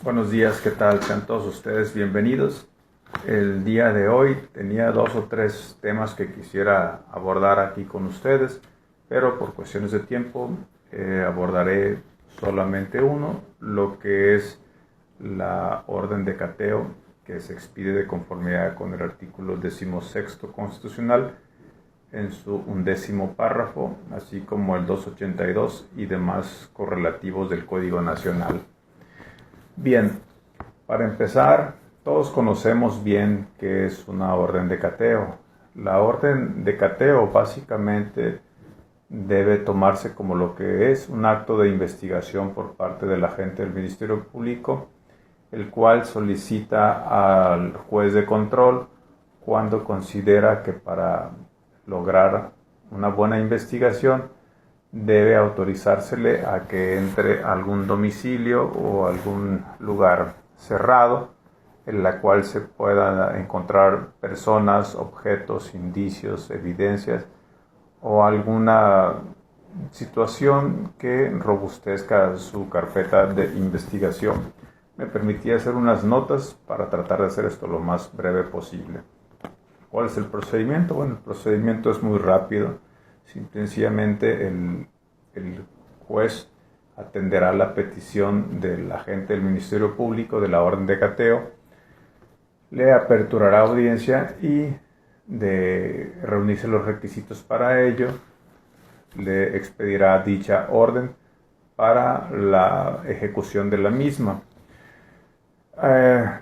Buenos días, ¿qué tal? Sean todos ustedes bienvenidos. El día de hoy tenía dos o tres temas que quisiera abordar aquí con ustedes, pero por cuestiones de tiempo abordaré solamente uno, lo que es la orden de cateo que se expide de conformidad con el artículo 16 constitucional en su 11º párrafo, así como el 282 y demás correlativos del Código Nacional. Bien, para empezar, todos conocemos bien qué es una orden de cateo. La orden de cateo básicamente debe tomarse como lo que es un acto de investigación por parte del agente del Ministerio Público, el cual solicita al juez de control cuando considera que para lograr una buena investigación debe autorizársele a que entre a algún domicilio o algún lugar cerrado en la cual se puedan encontrar personas, objetos, indicios, evidencias o alguna situación que robustezca su carpeta de investigación. Me permití hacer unas notas para tratar de hacer esto lo más breve posible. ¿Cuál es el procedimiento? Bueno, el procedimiento es muy rápido. Sencillamente el juez atenderá la petición del agente del Ministerio Público de la orden de cateo, le aperturará audiencia y de reunirse los requisitos para ello, le expedirá dicha orden para la ejecución de la misma.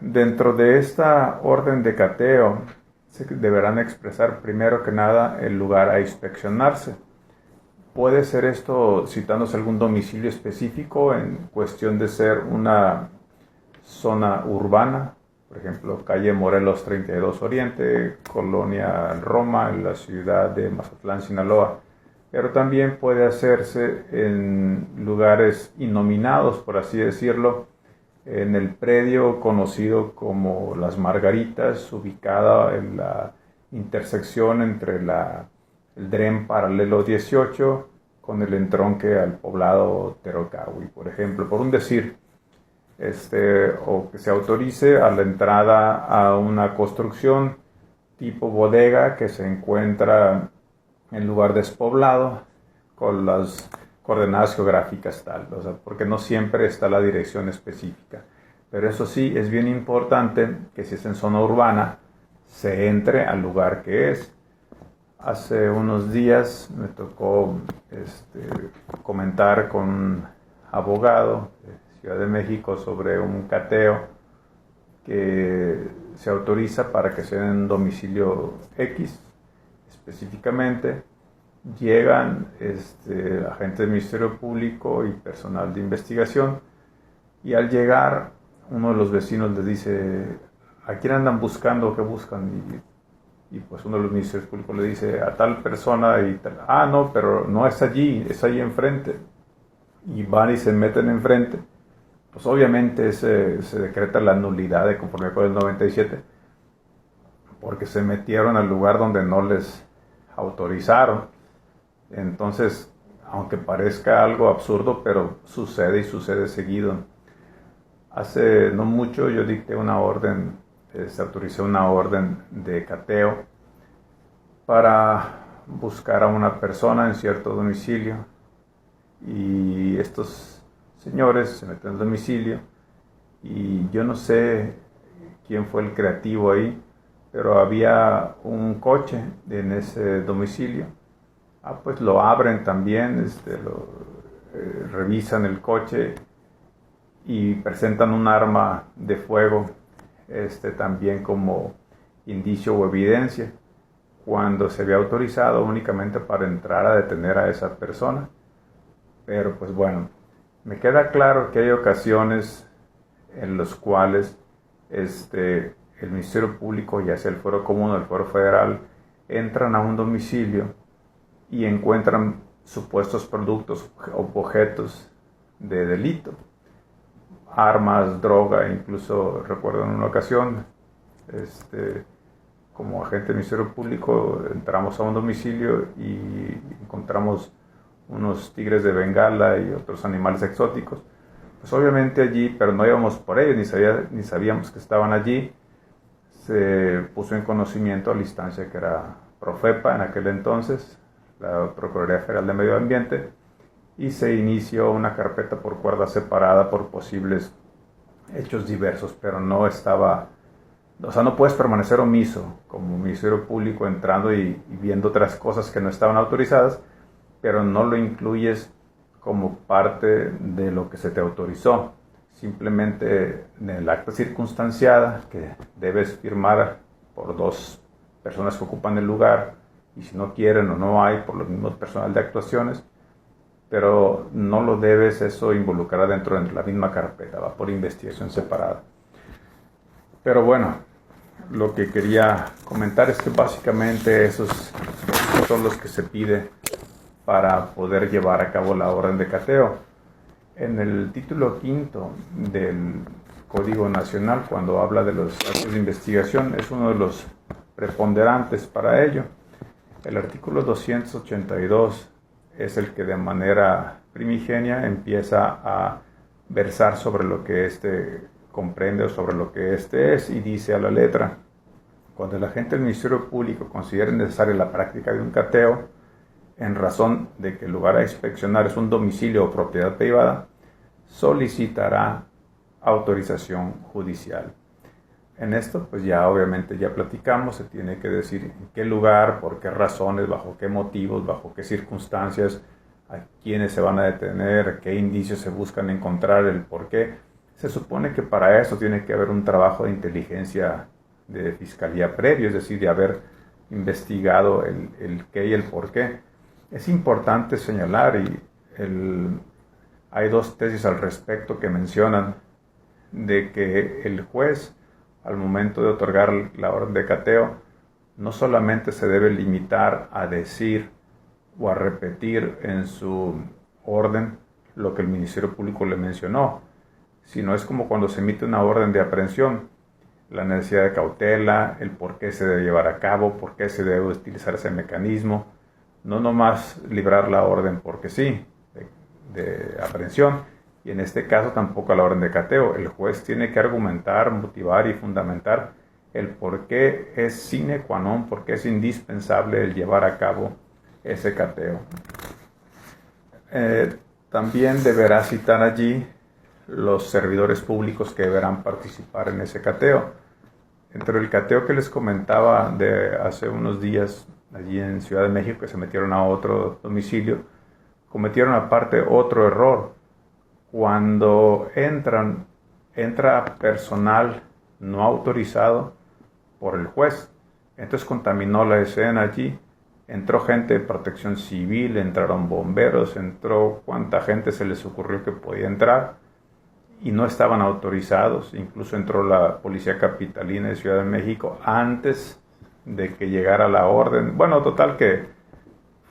Dentro de esta orden de cateo se deberán expresar primero que nada el lugar a inspeccionarse. Puede ser esto citándose algún domicilio específico en cuestión de ser una zona urbana, por ejemplo, calle Morelos 32 Oriente, Colonia Roma, en la ciudad de Mazatlán, Sinaloa. Pero también puede hacerse en lugares innominados, por así decirlo, en el predio conocido como Las Margaritas, ubicada en la intersección entre el DREM paralelo 18 con el entronque al poblado Terocahui, por ejemplo, por un decir, o que se autorice a la entrada a una construcción tipo bodega que se encuentra en lugar despoblado con las coordenadas geográficas tal, o sea, porque no siempre está la dirección específica. Pero eso sí, es bien importante que si es en zona urbana, se entre al lugar que es. Hace unos días me tocó comentar con un abogado de Ciudad de México sobre un cateo que se autoriza para que sea en domicilio X específicamente. Llegan agentes del Ministerio Público y personal de investigación y al llegar uno de los vecinos les dice: ¿a quién andan buscando? ¿Qué buscan? Y pues uno de los ministerios públicos le dice: a tal persona y tal. Ah, no, pero no es allí, es ahí enfrente. Y van y se meten enfrente. Pues obviamente se decreta la nulidad de conformidad con el 97, porque se metieron al lugar donde no les autorizaron. Entonces, aunque parezca algo absurdo, pero sucede y sucede seguido. Hace no mucho yo dicté una orden, autoricé una orden de cateo para buscar a una persona en cierto domicilio, y estos señores se meten al domicilio y yo no sé quién fue el creativo ahí, pero había un coche en ese domicilio. Pues lo abren también, revisan el coche y presentan un arma de fuego, también como indicio o evidencia, cuando se había autorizado únicamente para entrar a detener a esa persona. Pero pues bueno, me queda claro que hay ocasiones en las cuales el Ministerio Público, ya sea el Fuero Común o el Fuero Federal, entran a un domicilio y encuentran supuestos productos o objetos de delito, armas, droga. Incluso recuerdo en una ocasión, como agente del Ministerio Público, entramos a un domicilio y encontramos unos tigres de Bengala y otros animales exóticos. Pues obviamente allí, pero no íbamos por ellos, ni sabíamos que estaban allí. Se puso en conocimiento a la instancia que era Profepa en aquel entonces, la Procuraduría Federal de Medio Ambiente, y se inició una carpeta por cuerda separada por posibles hechos diversos, pero no estaba, o sea, no puedes permanecer omiso como Ministerio Público entrando y viendo otras cosas que no estaban autorizadas, pero no lo incluyes como parte de lo que se te autorizó. Simplemente en el acta circunstanciada que debes firmar por dos personas que ocupan el lugar, y si no quieren o no hay, por los mismos personal de actuaciones, pero no lo debes eso involucrar dentro de la misma carpeta, va por investigación separada. Pero bueno, lo que quería comentar es que básicamente esos son los que se pide para poder llevar a cabo la orden de cateo. En el título quinto del Código Nacional, cuando habla de los actos de investigación, es uno de los preponderantes para ello. El artículo 282 es el que de manera primigenia empieza a versar sobre lo que éste comprende o sobre lo que éste es, y dice a la letra: cuando el agente del Ministerio Público considere necesaria la práctica de un cateo, en razón de que el lugar a inspeccionar es un domicilio o propiedad privada, solicitará autorización judicial. En esto, pues ya obviamente ya platicamos, se tiene que decir en qué lugar, por qué razones, bajo qué motivos, bajo qué circunstancias, a quiénes se van a detener, qué indicios se buscan encontrar, el por qué. Se supone que para eso tiene que haber un trabajo de inteligencia de fiscalía previo, es decir, de haber investigado el qué y el por qué. Es importante señalar, y hay dos tesis al respecto que mencionan, de que el juez, al momento de otorgar la orden de cateo, no solamente se debe limitar a decir o a repetir en su orden lo que el Ministerio Público le mencionó, sino es como cuando se emite una orden de aprehensión: la necesidad de cautela, el por qué se debe llevar a cabo, por qué se debe utilizar ese mecanismo. No nomás librar la orden porque sí, de aprehensión, y en este caso tampoco la orden de cateo. El juez tiene que argumentar, motivar y fundamentar el por qué es sine qua non, por qué es indispensable el llevar a cabo ese cateo. También deberá citar allí los servidores públicos que deberán participar en ese cateo. Entre el cateo que les comentaba de hace unos días allí en Ciudad de México, que se metieron a otro domicilio, cometieron aparte otro error. Cuando entra personal no autorizado por el juez, entonces contaminó la escena allí. Entró gente de protección civil, entraron bomberos, entró cuanta gente se les ocurrió que podía entrar, y no estaban autorizados. Incluso entró la Policía Capitalina de Ciudad de México antes de que llegara la orden. Bueno, total que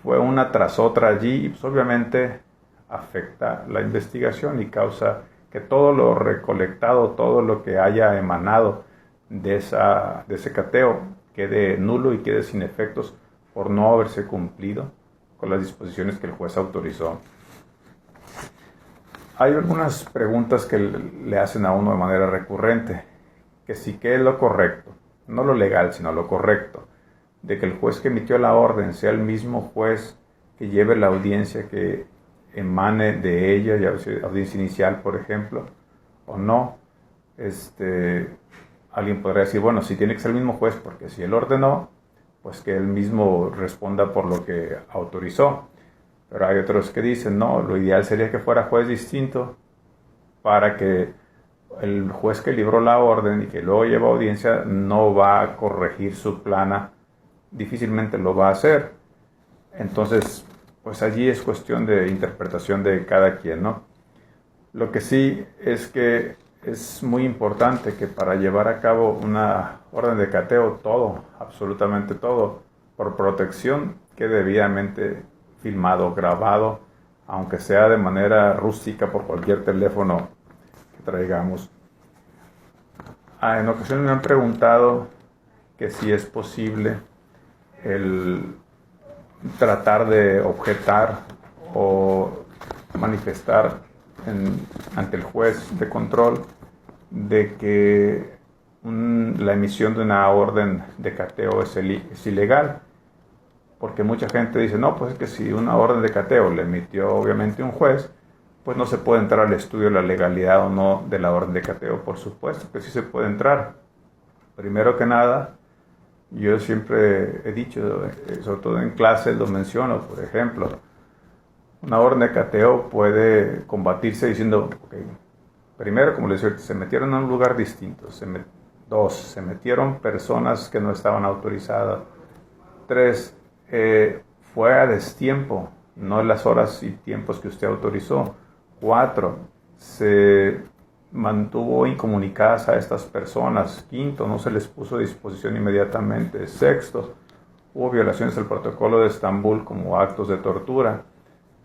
fue una tras otra allí, y pues obviamente afecta la investigación y causa que todo lo recolectado, todo lo que haya emanado de ese cateo quede nulo y quede sin efectos por no haberse cumplido con las disposiciones que el juez autorizó. Hay algunas preguntas que le hacen a uno de manera recurrente, que sí, que es lo correcto, no lo legal, sino lo correcto, de que el juez que emitió la orden sea el mismo juez que lleve la audiencia que emane de ella, ya sea audiencia inicial, por ejemplo, o no. Alguien podría decir, bueno, si tiene que ser el mismo juez, porque si él ordenó, pues que él mismo responda por lo que autorizó. Pero hay otros que dicen, no, lo ideal sería que fuera juez distinto, para que el juez que libró la orden y que luego lleva audiencia no va a corregir su plana, difícilmente lo va a hacer. Entonces, pues allí es cuestión de interpretación de cada quien, ¿no? Lo que sí es que es muy importante que para llevar a cabo una orden de cateo, todo, absolutamente todo, por protección, quede debidamente filmado, grabado, aunque sea de manera rústica por cualquier teléfono que traigamos. En ocasiones me han preguntado que si es posible el tratar de objetar o manifestar ante el juez de control de que la emisión de una orden de cateo es ilegal, porque mucha gente dice, no, pues es que si una orden de cateo le emitió obviamente un juez, pues no se puede entrar al estudio de la legalidad o no de la orden de cateo. Por supuesto que sí se puede entrar. Primero que nada, yo siempre he dicho, sobre todo en clases lo menciono, por ejemplo, una orden de cateo puede combatirse diciendo, okay, primero, como les decía, se metieron a un lugar distinto. Dos, se metieron personas que no estaban autorizadas. Tres, fue a destiempo, no en las horas y tiempos que usted autorizó. Cuatro, se mantuvo incomunicadas a estas personas. Quinto, no se les puso a disposición inmediatamente. Sexto, hubo violaciones del protocolo de Estambul como actos de tortura.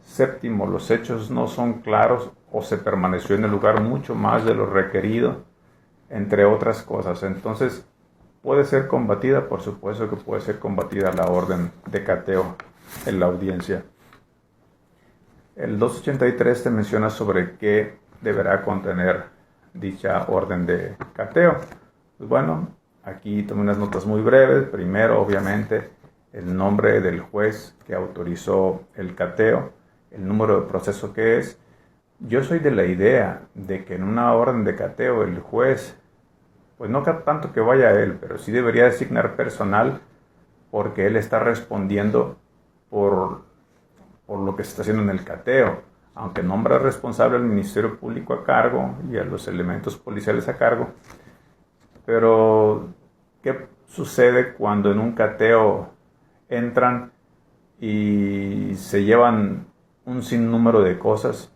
Séptimo, los hechos no son claros o se permaneció en el lugar mucho más de lo requerido, entre otras cosas. Entonces, ¿puede ser combatida? Por supuesto que puede ser combatida la orden de cateo en la audiencia. El 283 te menciona sobre qué deberá contener dicha orden de cateo. Pues bueno, aquí tomé unas notas muy breves. Primero, obviamente, el nombre del juez que autorizó el cateo, el número de proceso que es. Yo soy de la idea de que en una orden de cateo el juez, pues no tanto que vaya él, pero sí debería designar personal, porque él está respondiendo por lo que se está haciendo en el cateo. Aunque nombra responsable al Ministerio Público a cargo y a los elementos policiales a cargo. Pero, ¿qué sucede cuando en un cateo entran y se llevan un sinnúmero de cosas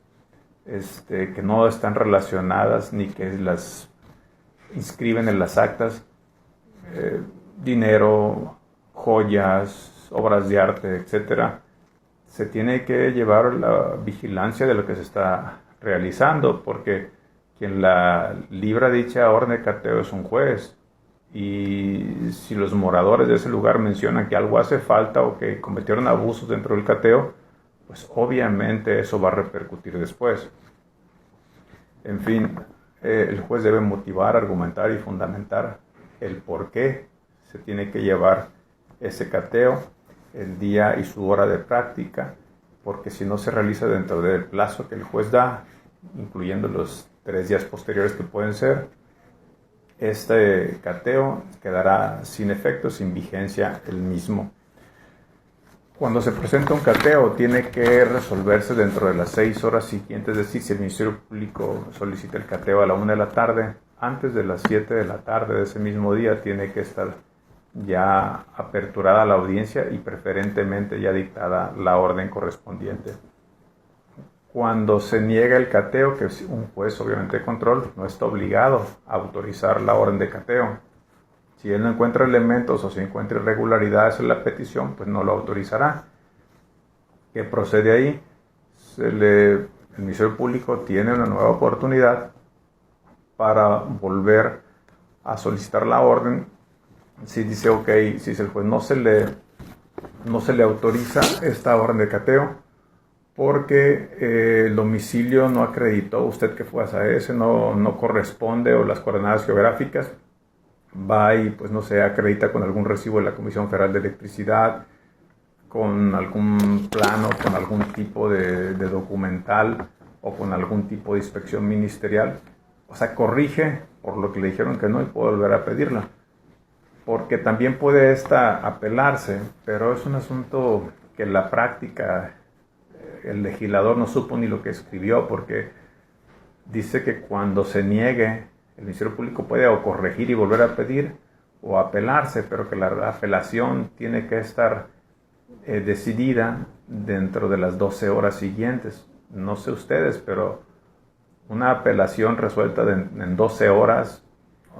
que no están relacionadas ni que las inscriben en las actas? Dinero, joyas, obras de arte, etcétera. Se tiene que llevar la vigilancia de lo que se está realizando, porque quien la libra dicha orden de cateo es un juez. Y si los moradores de ese lugar mencionan que algo hace falta o que cometieron abusos dentro del cateo, pues obviamente eso va a repercutir después. En fin, el juez debe motivar, argumentar y fundamentar el por qué se tiene que llevar ese cateo, el día y su hora de práctica, porque si no se realiza dentro del plazo que el juez da, incluyendo los 3 días posteriores que pueden ser, este cateo quedará sin efecto, sin vigencia el mismo. Cuando se presenta un cateo, tiene que resolverse dentro de las 6 horas siguientes, es decir, si el Ministerio Público solicita el cateo a la 1 de la tarde, antes de las 7 de la tarde de ese mismo día tiene que estar ya aperturada la audiencia y preferentemente ya dictada la orden correspondiente. Cuando se niega el cateo, que es un juez obviamente de control, no está obligado a autorizar la orden de cateo. Si él no encuentra elementos o si encuentra irregularidades en la petición, pues no lo autorizará. ¿Qué procede ahí? El Ministerio Público tiene una nueva oportunidad para volver a solicitar la orden. Si dice ok, si el juez no se le autoriza esta orden de cateo porque el domicilio no acreditó usted que fue a ese, no corresponde, o las coordenadas geográficas, va y pues no se acredita con algún recibo de la Comisión Federal de Electricidad, con algún plano, con algún tipo de documental o con algún tipo de inspección ministerial. O sea, corrige por lo que le dijeron que no y puede volver a pedirla. Porque también puede apelarse, pero es un asunto que en la práctica el legislador no supo ni lo que escribió, porque dice que cuando se niegue, el Ministerio Público puede o corregir y volver a pedir o apelarse, pero que la apelación tiene que estar decidida dentro de las 12 horas siguientes. No sé ustedes, pero una apelación resuelta en 12 horas,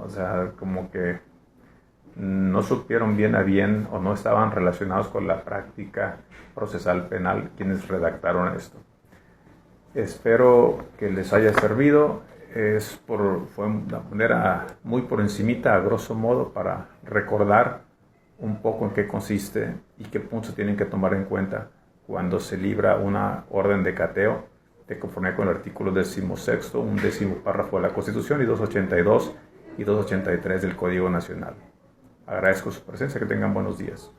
o sea, como que no supieron bien a bien o no estaban relacionados con la práctica procesal penal quienes redactaron esto. Espero que les haya servido. Fue una manera muy por encimita, a grosso modo, para recordar un poco en qué consiste y qué puntos se tienen que tomar en cuenta cuando se libra una orden de cateo conforme con el artículo 16º, un 10º párrafo de la Constitución y 282 y 283 del Código Nacional. Agradezco su presencia, que tengan buenos días.